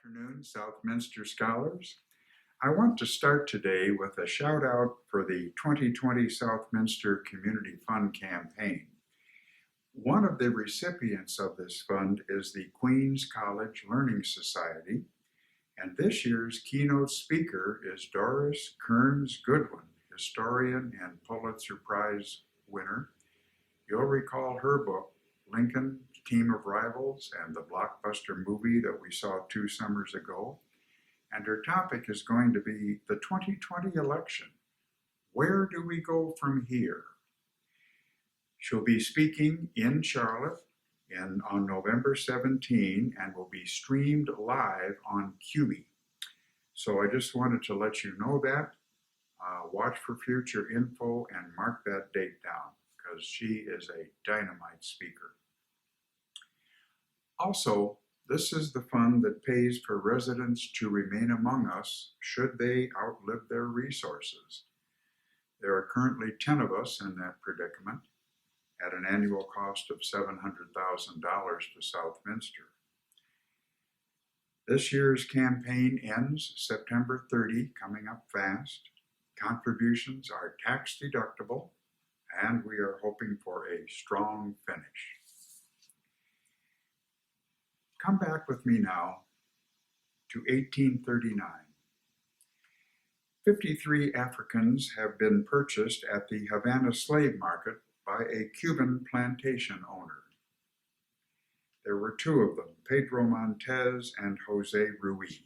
afternoon, Southminster scholars. I want to start today with a shout out for the 2020 Southminster Community Fund campaign. One of the recipients of this fund is the Queens College Learning Society, and this year's keynote speaker is Doris Kearns Goodwin, historian and Pulitzer Prize winner. You'll recall her book, Lincoln, Team of Rivals, and the blockbuster movie that we saw 2 summers ago. And her topic is going to be the 2020 election. Where do we go from here? She'll be speaking in Charlotte on November 17 and will be streamed live on QB. So I just wanted to let you know that. Watch for future info and mark that date down because she is a dynamite speaker. Also, this is the fund that pays for residents to remain among us should they outlive their resources. There are currently 10 of us in that predicament at an annual cost of $700,000 to Southminster. This year's campaign ends September 30, coming up fast. Contributions are tax deductible, and we are hoping for a strong finish. Come back with me now to 1839. 53 Africans have been purchased at the Havana slave market by a Cuban plantation owner. There were 2 of them, Pedro Montez and Jose Ruiz.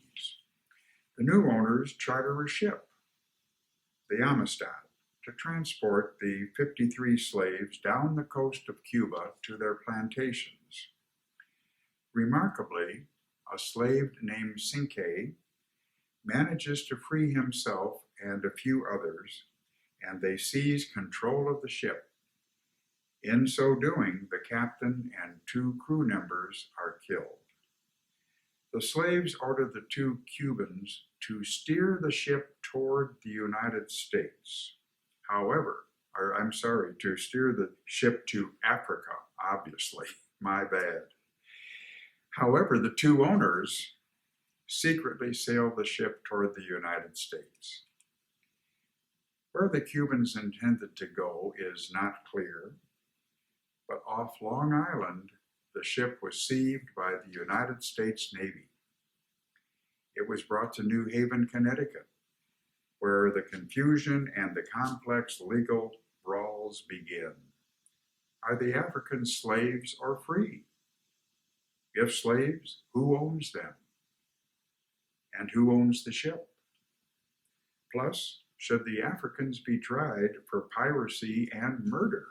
The new owners charter a ship, the Amistad, to transport the 53 slaves down the coast of Cuba to their plantations. Remarkably, a slave named Cinque manages to free himself and a few others, and they seize control of the ship. In so doing, the captain and 2 crew members are killed. The slaves order the 2 Cubans to steer the ship toward the United States. To steer the ship to Africa, obviously, my bad. However, the 2 owners secretly sailed the ship toward the United States. Where the Cubans intended to go is not clear, but off Long Island, the ship was seized by the United States Navy. It was brought to New Haven, Connecticut, where the confusion and the complex legal brawls begin. Are the Africans slaves or free? If slaves, who owns them? And who owns the ship? Plus, should the Africans be tried for piracy and murder?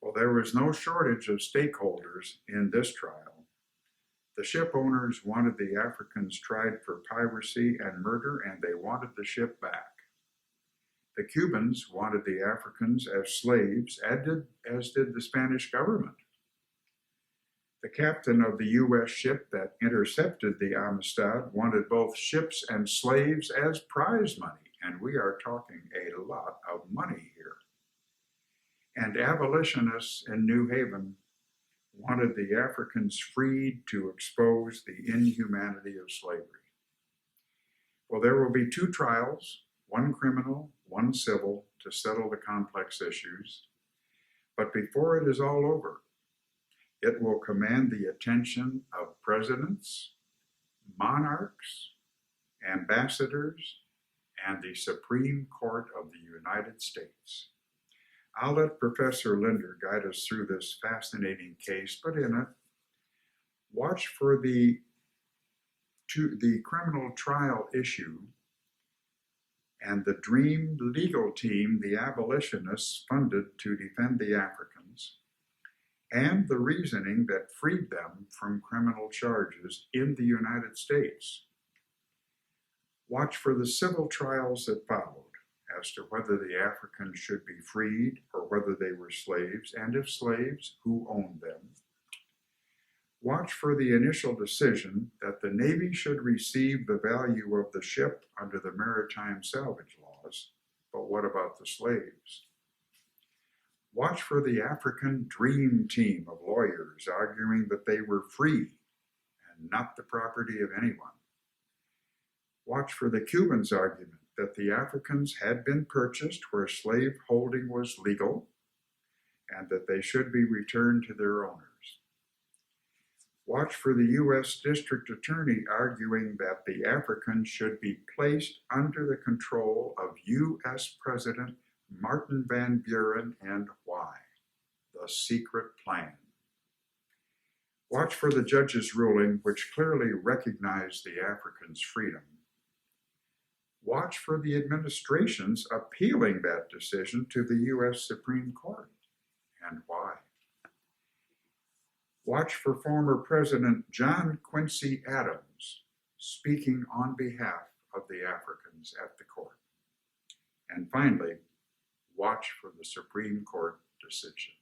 Well, there was no shortage of stakeholders in this trial. The ship owners wanted the Africans tried for piracy and murder, and they wanted the ship back. The Cubans wanted the Africans as slaves, as did the Spanish government. The captain of the U.S. ship that intercepted the Amistad wanted both ships and slaves as prize money, and we are talking a lot of money here. And abolitionists in New Haven wanted the Africans freed to expose the inhumanity of slavery. Well, there will be 2 trials, 1 criminal, 1 civil, to settle the complex issues. But before it is all over, it will command the attention of presidents, monarchs, ambassadors, and the Supreme Court of the United States. I'll let Professor Linder guide us through this fascinating case, but in it, watch for the criminal trial issue and the dream legal team the abolitionists funded to defend the Africans, and the reasoning that freed them from criminal charges in the United States. Watch for the civil trials that followed as to whether the Africans should be freed or whether they were slaves, and if slaves, who owned them. Watch for the initial decision that the Navy should receive the value of the ship under the maritime salvage laws, but what about the slaves? Watch for the African dream team of lawyers arguing that they were free, and and not the property of anyone. Watch for the Cubans' argument that the Africans had been purchased where slave holding was legal and that they should be returned to their owners. Watch for the U.S. District Attorney arguing that the Africans should be placed under the control of U.S. President Martin Van Buren, and why. The secret plan. Watch for the judge's ruling, which clearly recognized the Africans' freedom. Watch for the administrations appealing that decision to the U.S. Supreme Court, and why. Watch for former President John Quincy Adams speaking on behalf of the Africans at the court. And finally, watch for the Supreme Court decision.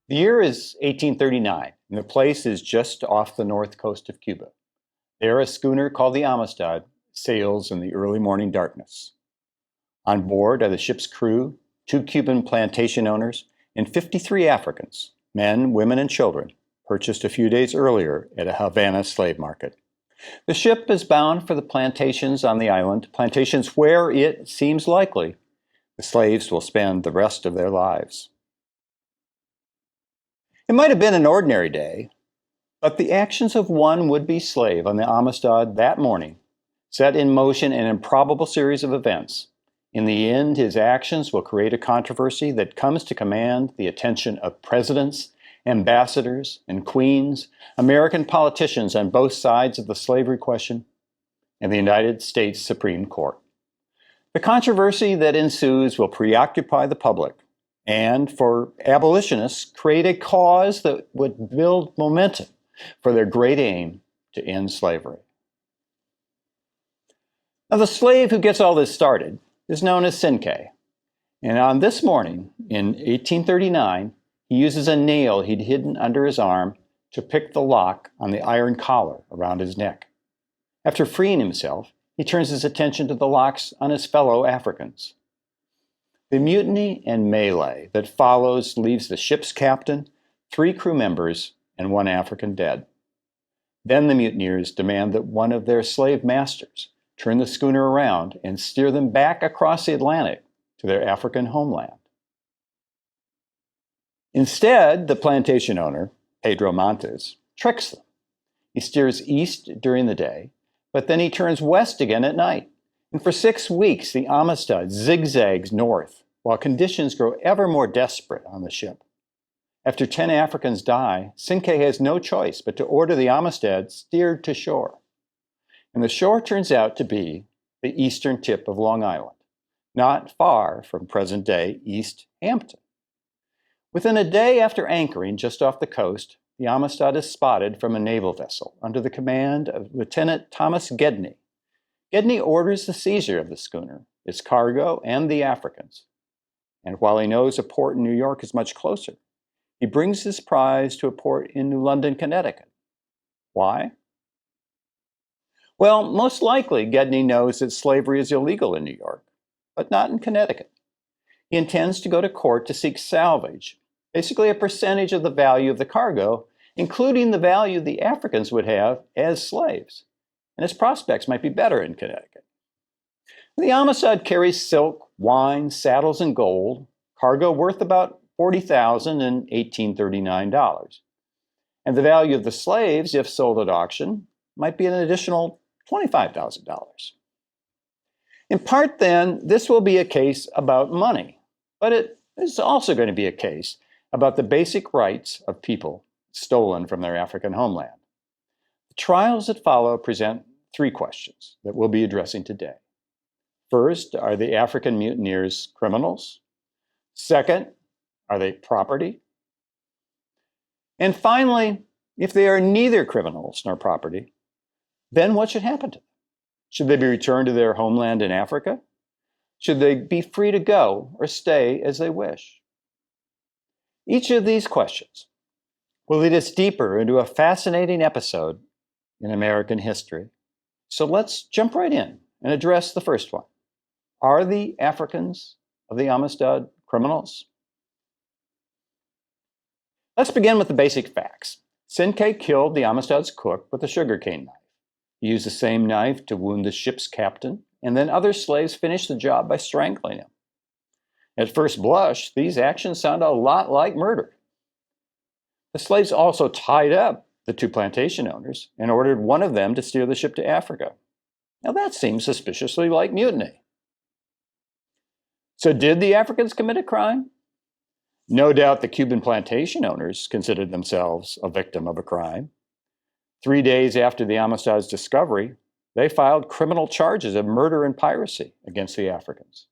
The year is 1839, and the place is just off the north coast of Cuba. There, a schooner called the Amistad sails in the early morning darkness. On board are the ship's crew, 2 Cuban plantation owners, and 53 Africans, men, women, and children, purchased a few days earlier at a Havana slave market. The ship is bound for the plantations on the island, plantations where it seems likely the slaves will spend the rest of their lives. It might have been an ordinary day, but the actions of one would-be slave on the Amistad that morning set in motion an improbable series of events. In the end, his actions will create a controversy that comes to command the attention of presidents, ambassadors, and queens, American politicians on both sides of the slavery question, and the United States Supreme Court. The controversy that ensues will preoccupy the public, and for abolitionists, create a cause that would build momentum for their great aim to end slavery. Now, the slave who gets all this started is known as Cinque, and on this morning in 1839, he uses a nail he'd hidden under his arm to pick the lock on the iron collar around his neck. After freeing himself, he turns his attention to the locks on his fellow Africans. The mutiny and melee that follows leaves the ship's captain, 3 crew members, and 1 African dead. Then the mutineers demand that one of their slave masters turn the schooner around and steer them back across the Atlantic to their African homeland. Instead, the plantation owner, Pedro Montes, tricks them. He steers east during the day, but then he turns west again at night. And for 6 weeks, the Amistad zigzags north, while conditions grow ever more desperate on the ship. After 10 Africans die, Cinque has no choice but to order the Amistad steered to shore. And the shore turns out to be the eastern tip of Long Island, not far from present-day East Hampton. Within a day after anchoring just off the coast, the Amistad is spotted from a naval vessel under the command of Lieutenant Thomas Gedney. Gedney orders the seizure of the schooner, its cargo, and the Africans. And while he knows a port in New York is much closer, he brings his prize to a port in New London, Connecticut. Why? Well, most likely Gedney knows that slavery is illegal in New York, but not in Connecticut. He intends to go to court to seek salvage, basically a percentage of the value of the cargo, including the value the Africans would have as slaves. And his prospects might be better in Connecticut. The Amistad carries silk, wine, saddles, and gold, cargo worth about $40,000 in 1839 dollars. And the value of the slaves, if sold at auction, might be an additional $25,000. In part, then, this will be a case about money, but it is also going to be a case about the basic rights of people stolen from their African homeland. The trials that follow present 3 questions that we'll be addressing today. First, are the African mutineers criminals? Second, are they property? And finally, if they are neither criminals nor property, then what should happen to them? Should they be returned to their homeland in Africa? Should they be free to go or stay as they wish? Each of these questions will lead us deeper into a fascinating episode in American history. So let's jump right in and address the first one. Are the Africans of the Amistad criminals? Let's begin with the basic facts. Sinkay killed the Amistad's cook with a sugarcane knife. He used the same knife to wound the ship's captain, and then other slaves finished the job by strangling him. At first blush, these actions sound a lot like murder. The slaves also tied up the two plantation owners and ordered one of them to steer the ship to Africa. Now that seems suspiciously like mutiny. So did the Africans commit a crime? No doubt the Cuban plantation owners considered themselves a victim of a crime. 3 days after the Amistad's discovery, they filed criminal charges of murder and piracy against the Africans.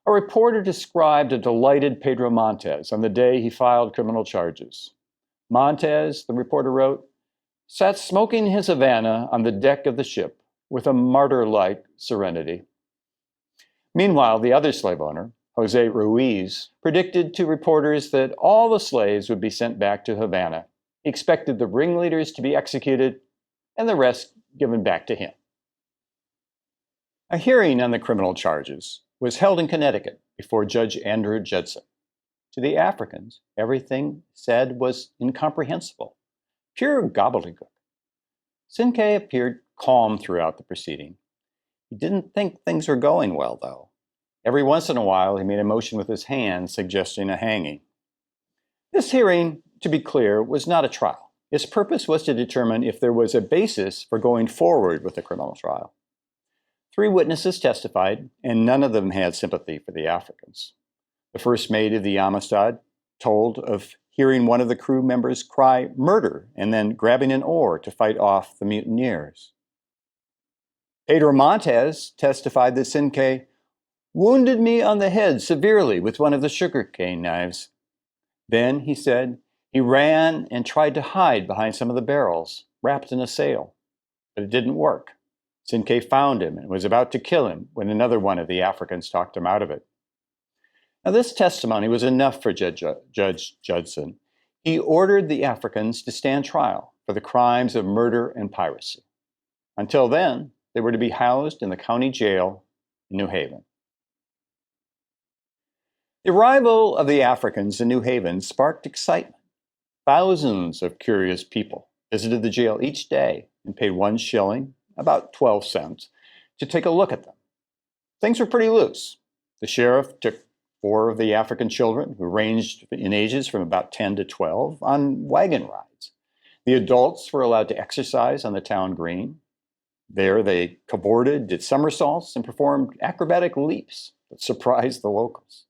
A reporter described a delighted Pedro Montes on the day he filed criminal charges. Montes, the reporter wrote, sat smoking his Havana on the deck of the ship with a martyr-like serenity. Meanwhile, the other slave owner, Jose Ruiz, predicted to reporters that all the slaves would be sent back to Havana. He expected the ringleaders to be executed and the rest given back to him. A hearing on the criminal charges was held in Connecticut before Judge Andrew Judson. To the Africans, everything said was incomprehensible, pure gobbledygook. Sinkay appeared calm throughout the proceeding. He didn't think things were going well, though. Every once in a while, he made a motion with his hand suggesting a hanging. This hearing, to be clear, was not a trial. Its purpose was to determine if there was a basis for going forward with the criminal trial. 3 witnesses testified, and none of them had sympathy for the Africans. The first mate of the Amistad told of hearing one of the crew members cry murder and then grabbing an oar to fight off the mutineers. Pedro Montes testified that Sinkay wounded me on the head severely with one of the sugarcane knives. Then, he said, he ran and tried to hide behind some of the barrels, wrapped in a sail. But it didn't work. Sinkay found him and was about to kill him when another one of the Africans talked him out of it. Now, this testimony was enough for Judge Judson. He ordered the Africans to stand trial for the crimes of murder and piracy. Until then, they were to be housed in the county jail in New Haven. The arrival of the Africans in New Haven sparked excitement. Thousands of curious people visited the jail each day and paid 1 shilling, about 12 cents, to take a look at them. Things were pretty loose. The sheriff took 4 of the African children, who ranged in ages from about 10 to 12, on wagon rides. The adults were allowed to exercise on the town green. There they cavorted, did somersaults, and performed acrobatic leaps that surprised the locals.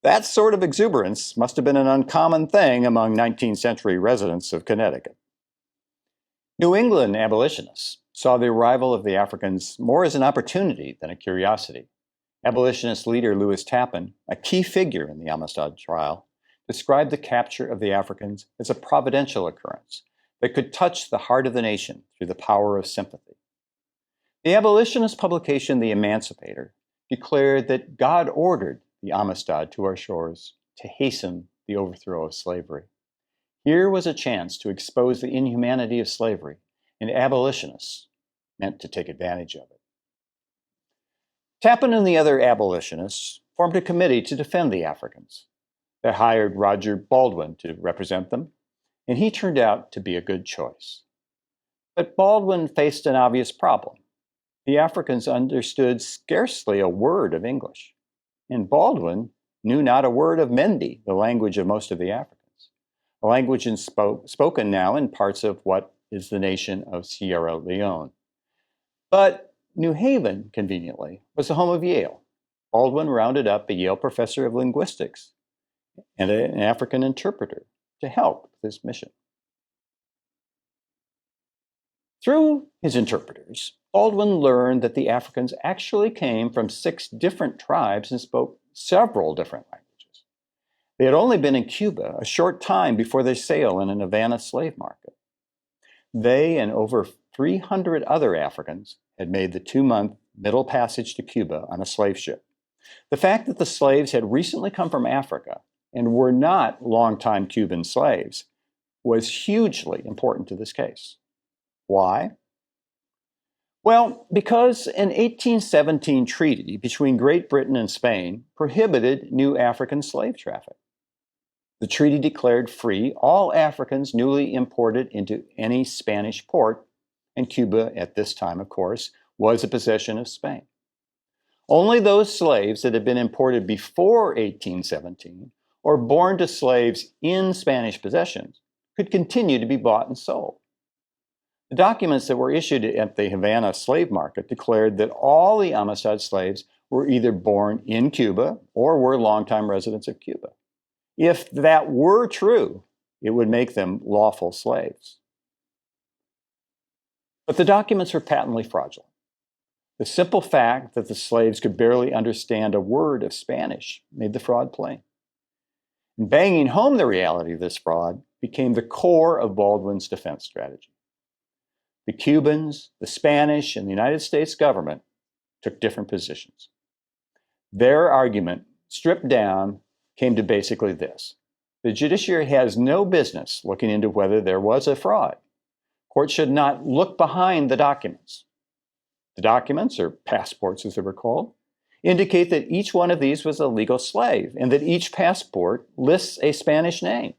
That sort of exuberance must have been an uncommon thing among 19th century residents of Connecticut. New England abolitionists saw the arrival of the Africans more as an opportunity than a curiosity. Abolitionist leader Lewis Tappan, a key figure in the Amistad trial, described the capture of the Africans as a providential occurrence that could touch the heart of the nation through the power of sympathy. The abolitionist publication The Emancipator declared that God ordered the Amistad to our shores to hasten the overthrow of slavery. Here was a chance to expose the inhumanity of slavery, and abolitionists meant to take advantage of it. Tappan and the other abolitionists formed a committee to defend the Africans. They hired Roger Baldwin to represent them, and he turned out to be a good choice. But Baldwin faced an obvious problem. The Africans understood scarcely a word of English, and Baldwin knew not a word of Mende, the language of most of the Africans, a language spoken now in parts of what is the nation of Sierra Leone. But New Haven, conveniently, was the home of Yale. Baldwin rounded up a Yale professor of linguistics and an African interpreter to help with his mission. Through his interpreters, Baldwin learned that the Africans actually came from 6 different tribes and spoke several different languages. They had only been in Cuba a short time before their sale in an Havana slave market. They and over 300 other Africans had made the 2-month middle passage to Cuba on a slave ship. The fact that the slaves had recently come from Africa and were not longtime Cuban slaves was hugely important to this case. Why? Well, because an 1817 treaty between Great Britain and Spain prohibited new African slave traffic. The treaty declared free all Africans newly imported into any Spanish port, and Cuba at this time, of course, was a possession of Spain. Only those slaves that had been imported before 1817 or born to slaves in Spanish possessions could continue to be bought and sold. The documents that were issued at the Havana slave market declared that all the Amistad slaves were either born in Cuba or were longtime residents of Cuba. If that were true, it would make them lawful slaves. But the documents were patently fraudulent. The simple fact that the slaves could barely understand a word of Spanish made the fraud plain. And banging home the reality of this fraud became the core of Baldwin's defense strategy. The Cubans, the Spanish, and the United States government took different positions. Their argument, stripped down, came to basically this: the judiciary has no business looking into whether there was a fraud. Courts should not look behind the documents. The documents, or passports as they were called, indicate that each one of these was a legal slave and that each passport lists a Spanish name.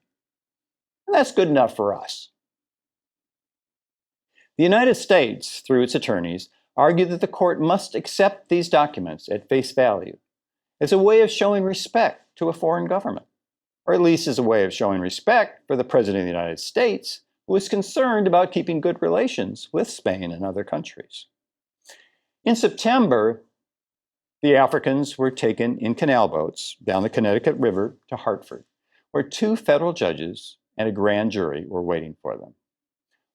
And that's good enough for us. The United States, through its attorneys, argued that the court must accept these documents at face value as a way of showing respect to a foreign government, or at least as a way of showing respect for the President of the United States, who was concerned about keeping good relations with Spain and other countries. In September, the Africans were taken in canal boats down the Connecticut River to Hartford, where 2 federal judges and a grand jury were waiting for them.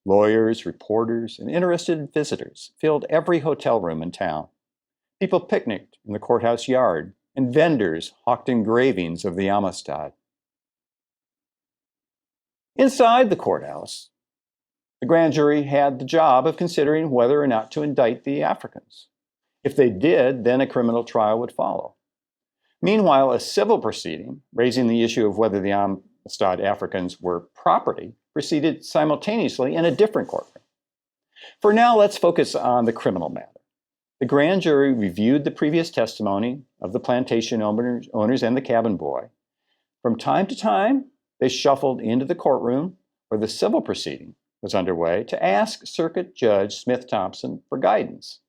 Lawyers, reporters, and interested visitors filled every hotel room in town. People picnicked in the courthouse yard, and vendors hawked engravings of the Amistad. Inside the courthouse, the grand jury had the job of considering whether or not to indict the Africans. If they did, then a criminal trial would follow. Meanwhile, a civil proceeding, raising the issue of whether the Amistad Africans were property, proceeded simultaneously in a different courtroom. For now, let's focus on the criminal matter. The grand jury reviewed the previous testimony of the plantation owners and the cabin boy. From time to time, they shuffled into the courtroom where the civil proceeding was underway to ask Circuit Judge Smith Thompson for guidance.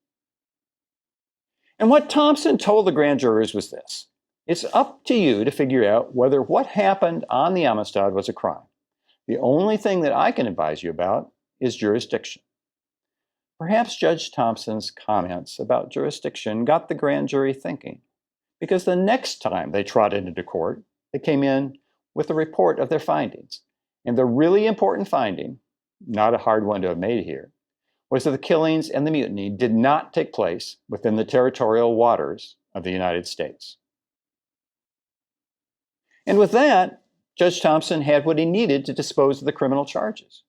And what Thompson told the grand jurors was this: it's up to you to figure out whether what happened on the Amistad was a crime. The only thing that I can advise you about is jurisdiction. Perhaps Judge Thompson's comments about jurisdiction got the grand jury thinking, because the next time they trotted into court, they came in with a report of their findings. And the really important finding, not a hard one to have made here, was that the killings and the mutiny did not take place within the territorial waters of the United States. And with that, Judge Thompson had what he needed to dispose of the criminal charges.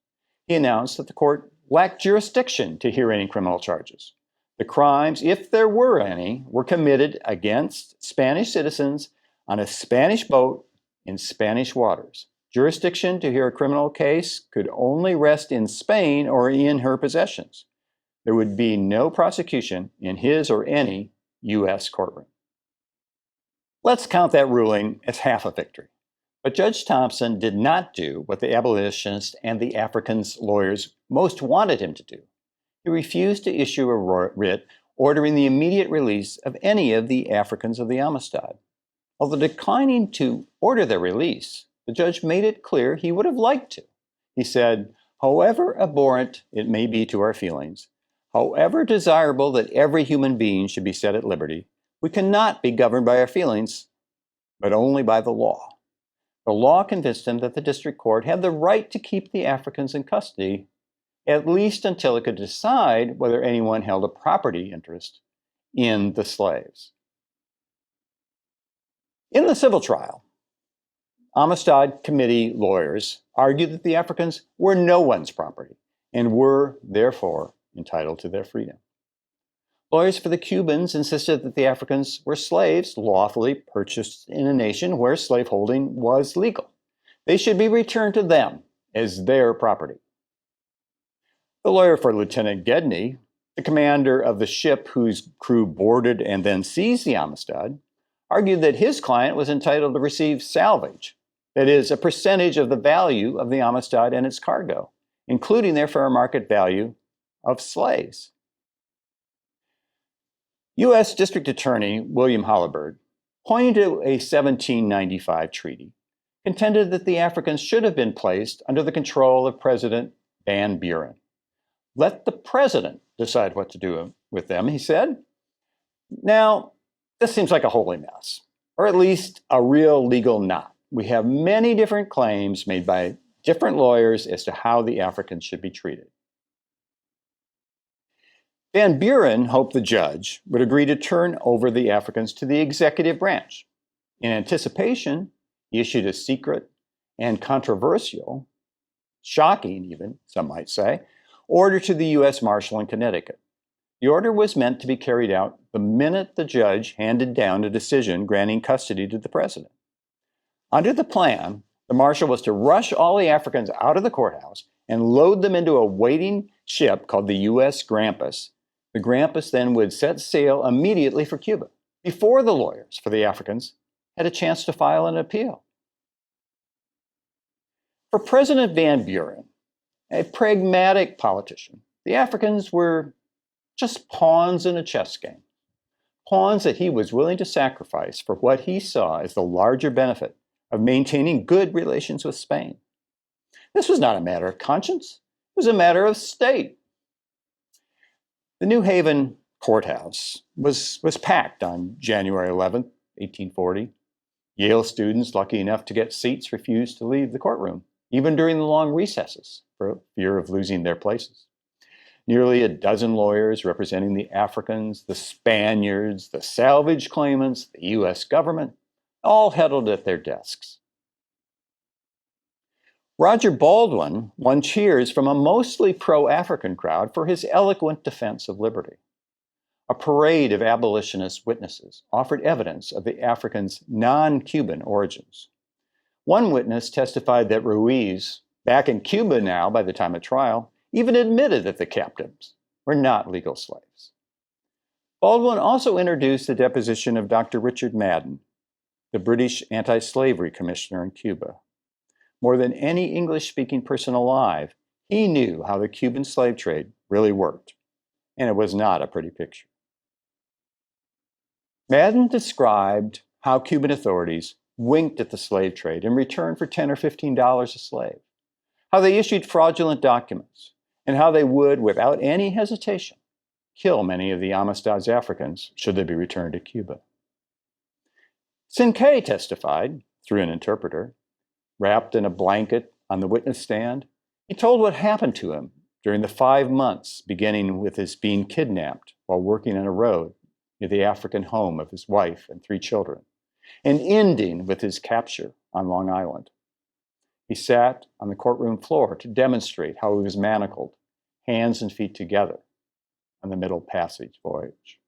He announced that the court lacked jurisdiction to hear any criminal charges. The crimes, if there were any, were committed against Spanish citizens on a Spanish boat in Spanish waters. Jurisdiction to hear a criminal case could only rest in Spain or in her possessions. There would be no prosecution in his or any U.S. courtroom. Let's count that ruling as half a victory. But Judge Thompson did not do what the abolitionists and the Africans' lawyers most wanted him to do. He refused to issue a writ ordering the immediate release of any of the Africans of the Amistad. Although declining to order their release, the judge made it clear he would have liked to. He said, however abhorrent it may be to our feelings, however desirable that every human being should be set at liberty, we cannot be governed by our feelings, but only by the law. The law convinced him that the district court had the right to keep the Africans in custody, at least until it could decide whether anyone held a property interest in the slaves. In the civil trial, Amistad Committee lawyers argued that the Africans were no one's property and were, therefore, entitled to their freedom. Lawyers for the Cubans insisted that the Africans were slaves lawfully purchased in a nation where slaveholding was legal. They should be returned to them as their property. The lawyer for Lieutenant Gedney, the commander of the ship whose crew boarded and then seized the Amistad, argued that his client was entitled to receive salvage, that is, a percentage of the value of the Amistad and its cargo, including their fair market value of slaves. U.S. District Attorney William Holabird, pointing to a 1795 treaty, contended that the Africans should have been placed under the control of President Van Buren. Let the president decide what to do with them, he said. Now, this seems like a holy mess, or at least a real legal knot. We have many different claims made by different lawyers as to how the Africans should be treated. Van Buren hoped the judge would agree to turn over the Africans to the executive branch. In anticipation, he issued a secret and controversial, shocking even, some might say, order to the U.S. Marshal in Connecticut. The order was meant to be carried out the minute the judge handed down a decision granting custody to the president. Under the plan, the marshal was to rush all the Africans out of the courthouse and load them into a waiting ship called the U.S. Grampus. The Grampus then would set sail immediately for Cuba, before the lawyers for the Africans had a chance to file an appeal. For President Van Buren, a pragmatic politician, the Africans were just pawns in a chess game, pawns that he was willing to sacrifice for what he saw as the larger benefit of maintaining good relations with Spain. This was not a matter of conscience, it was a matter of state. The New Haven courthouse was packed on January 11th, 1840. Yale students lucky enough to get seats refused to leave the courtroom, even during the long recesses, for fear of losing their places. Nearly a dozen lawyers representing the Africans, the Spaniards, the salvage claimants, the U.S. government, all huddled at their desks. Roger Baldwin won cheers from a mostly pro-African crowd for his eloquent defense of liberty. A parade of abolitionist witnesses offered evidence of the Africans' non-Cuban origins. One witness testified that Ruiz, back in Cuba now by the time of trial, even admitted that the captives were not legal slaves. Baldwin also introduced the deposition of Dr. Richard Madden, the British anti-slavery commissioner in Cuba. More than any English-speaking person alive, he knew how the Cuban slave trade really worked, and it was not a pretty picture. Madden described how Cuban authorities winked at the slave trade in return for $10 or $15 a slave, how they issued fraudulent documents, and how they would, without any hesitation, kill many of the Amistad's Africans should they be returned to Cuba. Sinkay testified, through an interpreter, wrapped in a blanket on the witness stand. He told what happened to him during the 5 months, beginning with his being kidnapped while working on a road near the African home of his wife and 3 children, and ending with his capture on Long Island. He sat on the courtroom floor to demonstrate how he was manacled, hands and feet together, on the Middle Passage voyage.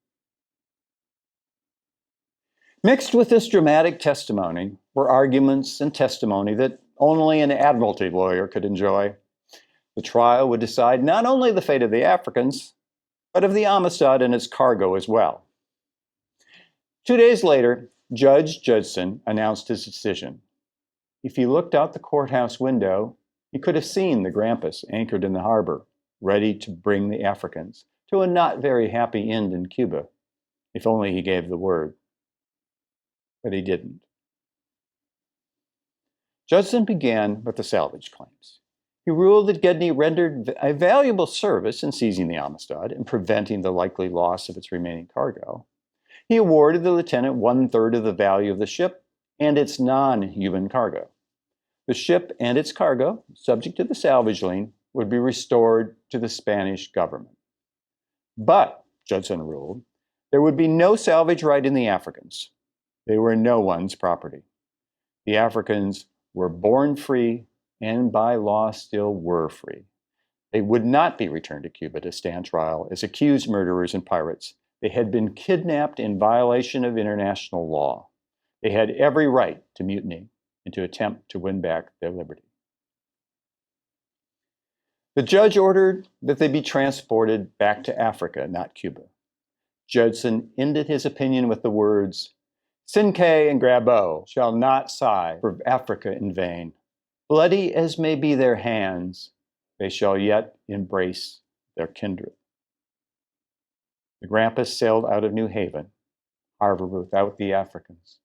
Mixed with this dramatic testimony were arguments and testimony that only an admiralty lawyer could enjoy. The trial would decide not only the fate of the Africans, but of the Amistad and its cargo as well. 2 days later, Judge Judson announced his decision. If he looked out the courthouse window, he could have seen the Grampus anchored in the harbor, ready to bring the Africans to a not very happy end in Cuba, if only he gave the word. But he didn't. Judson began with the salvage claims. He ruled that Gedney rendered a valuable service in seizing the Amistad and preventing the likely loss of its remaining cargo. He awarded the lieutenant 1/3 of the value of the ship and its non-human cargo. The ship and its cargo, subject to the salvage lien, would be restored to the Spanish government. But, Judson ruled, there would be no salvage right in the Africans. They were no one's property. The Africans were born free and by law still were free. They would not be returned to Cuba to stand trial as accused murderers and pirates, They had been kidnapped in violation of international law. They had every right to mutiny and to attempt to win back their liberty. The judge ordered that they be transported back to Africa, not Cuba. Judson ended his opinion with the words, Cinque and Grabo shall not sigh for Africa in vain. Bloody as may be their hands, they shall yet embrace their kindred. The Grampus sailed out of New Haven, harbor without the Africans,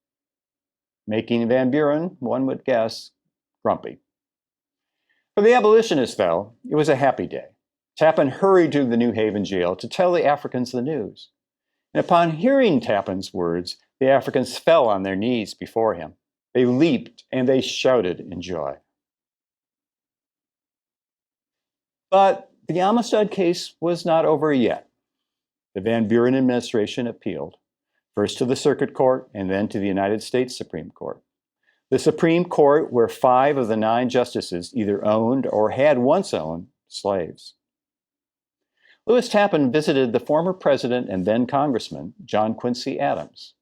making Van Buren, one would guess, grumpy. For the abolitionists, though, it was a happy day. Tappan hurried to the New Haven jail to tell the Africans the news. And upon hearing Tappan's words, the Africans fell on their knees before him. They leaped and they shouted in joy. But the Amistad case was not over yet. The Van Buren administration appealed, first to the Circuit Court and then to the United States Supreme Court. The Supreme Court, where 5 of the 9 justices either owned or had once owned slaves. Lewis Tappan visited the former president and then Congressman, John Quincy Adams.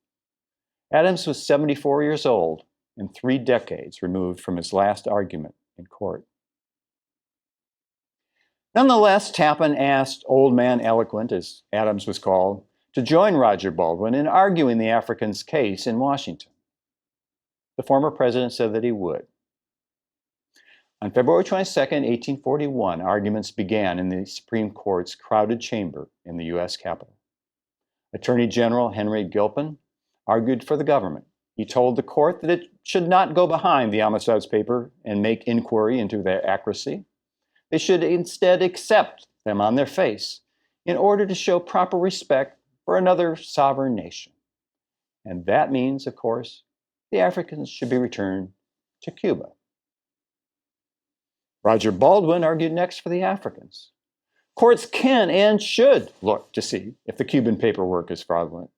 Adams was 74 years old and 3 decades removed from his last argument in court. Nonetheless, Tappan asked Old Man Eloquent, as Adams was called, to join Roger Baldwin in arguing the Africans' case in Washington. The former president said that he would. On February 22, 1841, arguments began in the Supreme Court's crowded chamber in the U.S. Capitol. Attorney General Henry Gilpin argued for the government. He told the court that it should not go behind the Amistad's paper and make inquiry into their accuracy. They should instead accept them on their face in order to show proper respect for another sovereign nation. And that means, of course, the Africans should be returned to Cuba. Roger Baldwin argued next for the Africans. Courts can and should look to see if the Cuban paperwork is fraudulent.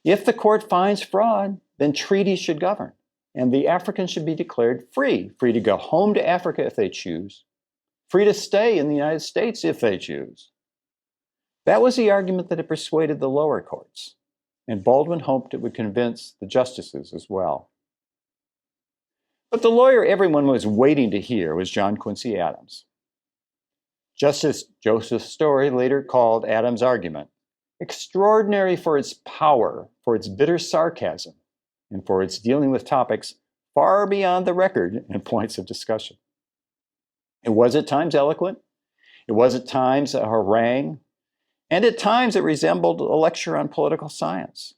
If the court finds fraud, then treaties should govern, and the Africans should be declared free to go home to Africa if they choose, free to stay in the United States if they choose. That was the argument that had persuaded the lower courts, and Baldwin hoped it would convince the justices as well. But the lawyer everyone was waiting to hear was John Quincy Adams. Justice Joseph Story later called Adams' argument extraordinary for its power, for its bitter sarcasm, and for its dealing with topics far beyond the record and points of discussion. It was at times eloquent, it was at times a harangue, and at times it resembled a lecture on political science.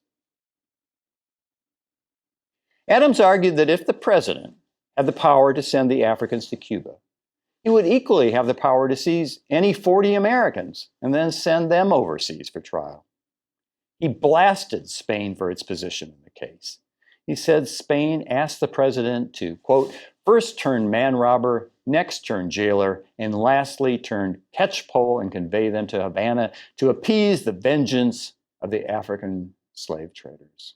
Adams argued that if the president had the power to send the Africans to Cuba, he would equally have the power to seize any 40 Americans and then send them overseas for trial. He blasted Spain for its position in the case. He said Spain asked the president to, quote, first turn man robber, next turn jailer, and lastly turn catchpole and convey them to Havana to appease the vengeance of the African slave traders.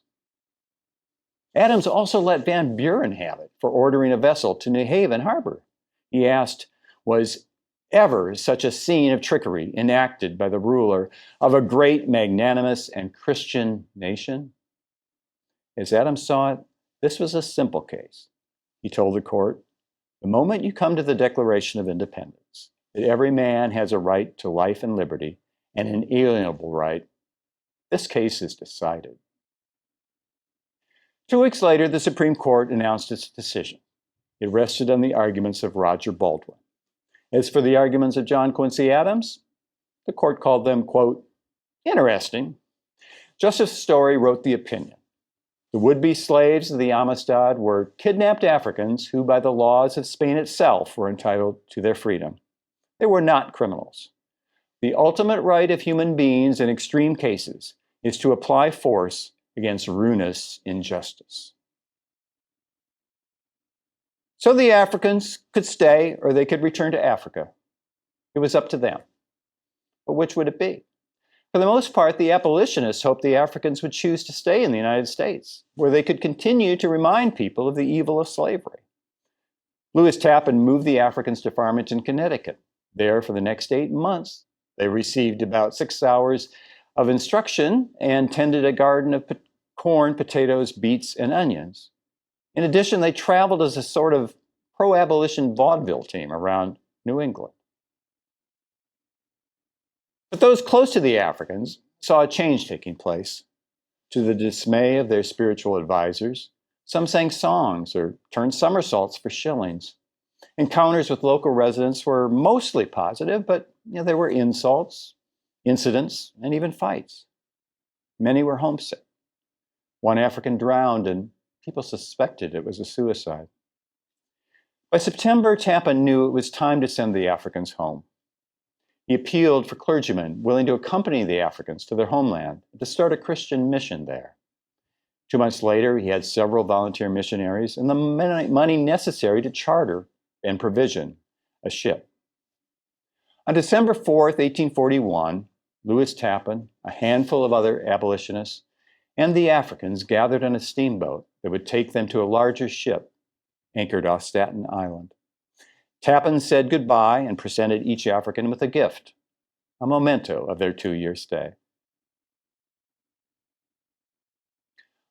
Adams also let Van Buren have it for ordering a vessel to New Haven harbor. He asked, was ever such a scene of trickery enacted by the ruler of a great, magnanimous, and Christian nation? As Adams saw it, this was a simple case. He told the court, the moment you come to the Declaration of Independence, that every man has a right to life and liberty, and an inalienable right, this case is decided. 2 weeks later, the Supreme Court announced its decision. It rested on the arguments of Roger Baldwin. As for the arguments of John Quincy Adams, the court called them, quote, interesting. Justice Story wrote the opinion. The would-be slaves of the Amistad were kidnapped Africans who, by the laws of Spain itself, were entitled to their freedom. They were not criminals. The ultimate right of human beings in extreme cases is to apply force against ruinous injustice. So the Africans could stay or they could return to Africa. It was up to them. But which would it be? For the most part, the abolitionists hoped the Africans would choose to stay in the United States, where they could continue to remind people of the evil of slavery. Lewis Tappan moved the Africans to Farmington, Connecticut. There, for the next 8 months, they received about 6 hours of instruction and tended a garden of corn, potatoes, beets, and onions. In addition, they traveled as a sort of pro-abolition vaudeville team around New England. But those close to the Africans saw a change taking place. To the dismay of their spiritual advisors, some sang songs or turned somersaults for shillings. Encounters with local residents were mostly positive, but there were insults, incidents, and even fights. Many were homesick. One African drowned, and people suspected it was a suicide. By September, Tappan knew it was time to send the Africans home. He appealed for clergymen willing to accompany the Africans to their homeland and to start a Christian mission there. 2 months later, he had several volunteer missionaries and the money necessary to charter and provision a ship. On December 4th, 1841, Lewis Tappan, a handful of other abolitionists, and the Africans gathered on a steamboat that would take them to a larger ship anchored off Staten Island. Tappan said goodbye and presented each African with a gift, a memento of their 2-year stay.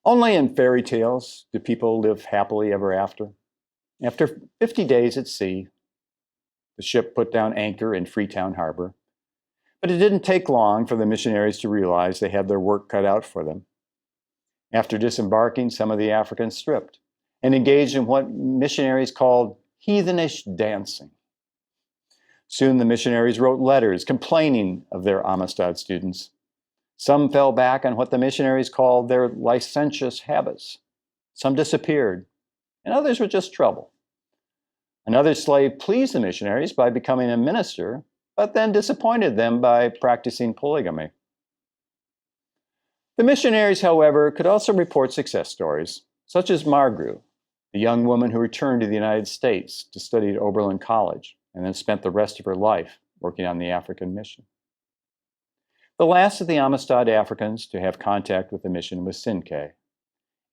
Only in fairy tales do people live happily ever after. After 50 days at sea, the ship put down anchor in Freetown Harbor. But it didn't take long for the missionaries to realize they had their work cut out for them. After disembarking, some of the Africans stripped and engaged in what missionaries called heathenish dancing. Soon the missionaries wrote letters complaining of their Amistad students. Some fell back on what the missionaries called their licentious habits. Some disappeared, and others were just trouble. Another slave pleased the missionaries by becoming a minister, but then disappointed them by practicing polygamy. The missionaries, however, could also report success stories, such as Margru, the young woman who returned to the United States to study at Oberlin College and then spent the rest of her life working on the African mission. The last of the Amistad Africans to have contact with the mission was Sinkay.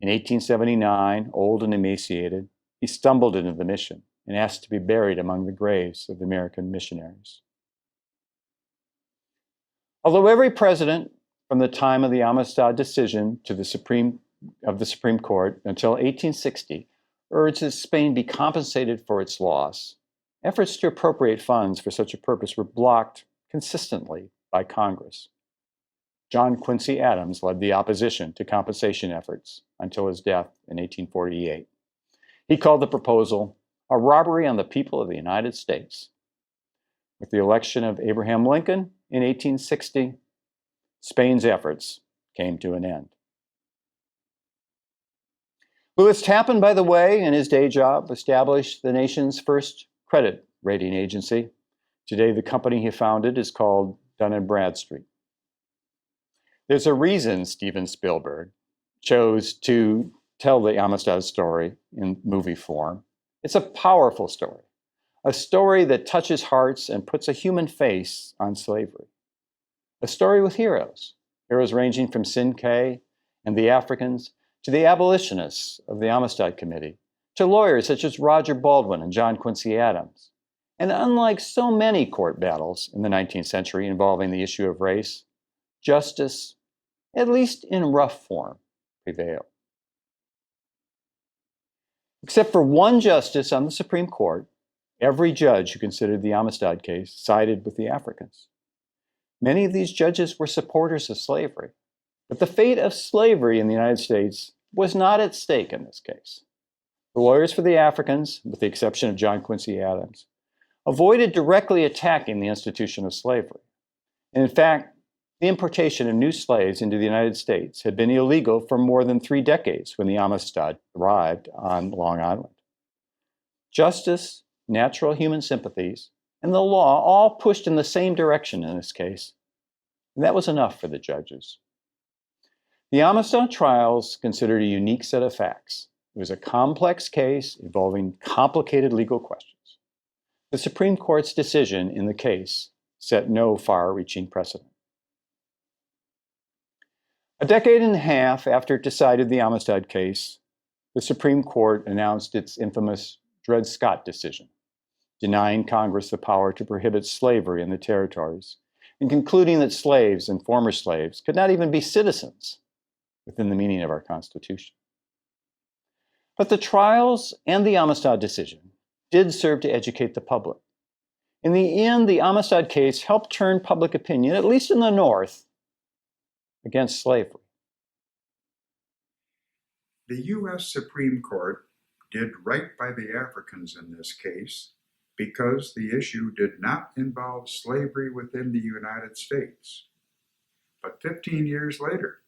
In 1879, old and emaciated, he stumbled into the mission and asked to be buried among the graves of the American missionaries. Although every president from the time of the Amistad decision to the Supreme Court until 1860 urged that Spain be compensated for its loss, efforts to appropriate funds for such a purpose were blocked consistently by Congress. John Quincy Adams led the opposition to compensation efforts until his death in 1848. He called the proposal a robbery on the people of the United States. With the election of Abraham Lincoln in 1860, Spain's efforts came to an end. Lewis Tappan, by the way, in his day job, established the nation's first credit rating agency. Today, the company he founded is called Dun & Bradstreet. There's a reason Steven Spielberg chose to tell the Amistad story in movie form. It's a powerful story, a story that touches hearts and puts a human face on slavery. A story with heroes ranging from Sinkay and the Africans to the abolitionists of the Amistad Committee, to lawyers such as Roger Baldwin and John Quincy Adams. And unlike so many court battles in the 19th century involving the issue of race, justice, at least in rough form, prevailed. Except for one justice on the Supreme Court, every judge who considered the Amistad case sided with the Africans. Many of these judges were supporters of slavery, but the fate of slavery in the United States was not at stake in this case. The lawyers for the Africans, with the exception of John Quincy Adams, avoided directly attacking the institution of slavery. And in fact, the importation of new slaves into the United States had been illegal for more than 3 decades when the Amistad arrived on Long Island. Justice, natural human sympathies, and the law all pushed in the same direction in this case, and that was enough for the judges. The Amistad Trials considered a unique set of facts. It was a complex case involving complicated legal questions. The Supreme Court's decision in the case set no far-reaching precedent. A decade and a half after it decided the Amistad case, the Supreme Court announced its infamous Dred Scott decision, denying Congress the power to prohibit slavery in the territories in concluding that slaves and former slaves could not even be citizens within the meaning of our Constitution. But the trials and the Amistad decision did serve to educate the public. In the end, the Amistad case helped turn public opinion, at least in the North, against slavery. The U.S. Supreme Court did right by the Africans in this case because the issue did not involve slavery within the United States. But 15 years later,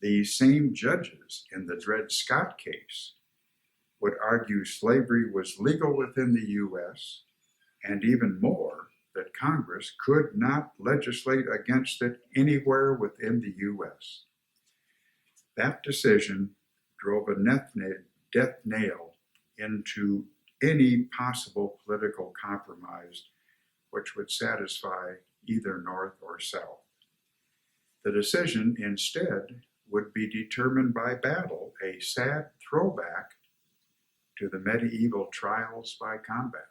these same judges in the Dred Scott case would argue slavery was legal within the U.S., and even more, that Congress could not legislate against it anywhere within the U.S. That decision drove a death nail into any possible political compromise which would satisfy either North or South. The decision instead would be determined by battle, a sad throwback to the medieval trials by combat.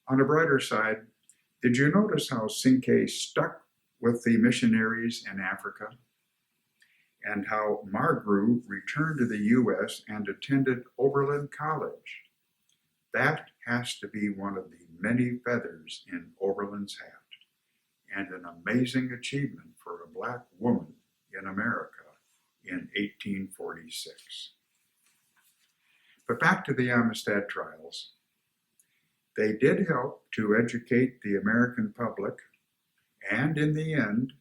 On a brighter side, did you notice how Cinque stuck with the missionaries in Africa? And how Margru returned to the U.S. and attended Oberlin College? That has to be one of the many feathers in Oberlin's hat, and an amazing achievement for a Black woman in America in 1846. But back to the Amistad Trials. They did help to educate the American public, and in the end,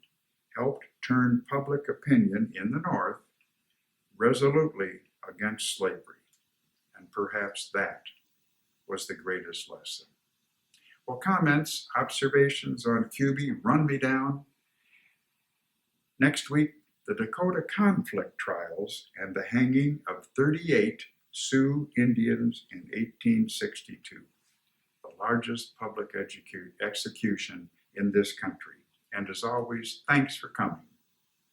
helped turn public opinion in the North resolutely against slavery. And perhaps that was the greatest lesson. Well, comments, observations on QB, run me down. Next week, the Dakota Conflict Trials and the hanging of 38 Sioux Indians in 1862, the largest public execution in this country. And as always, thanks for coming.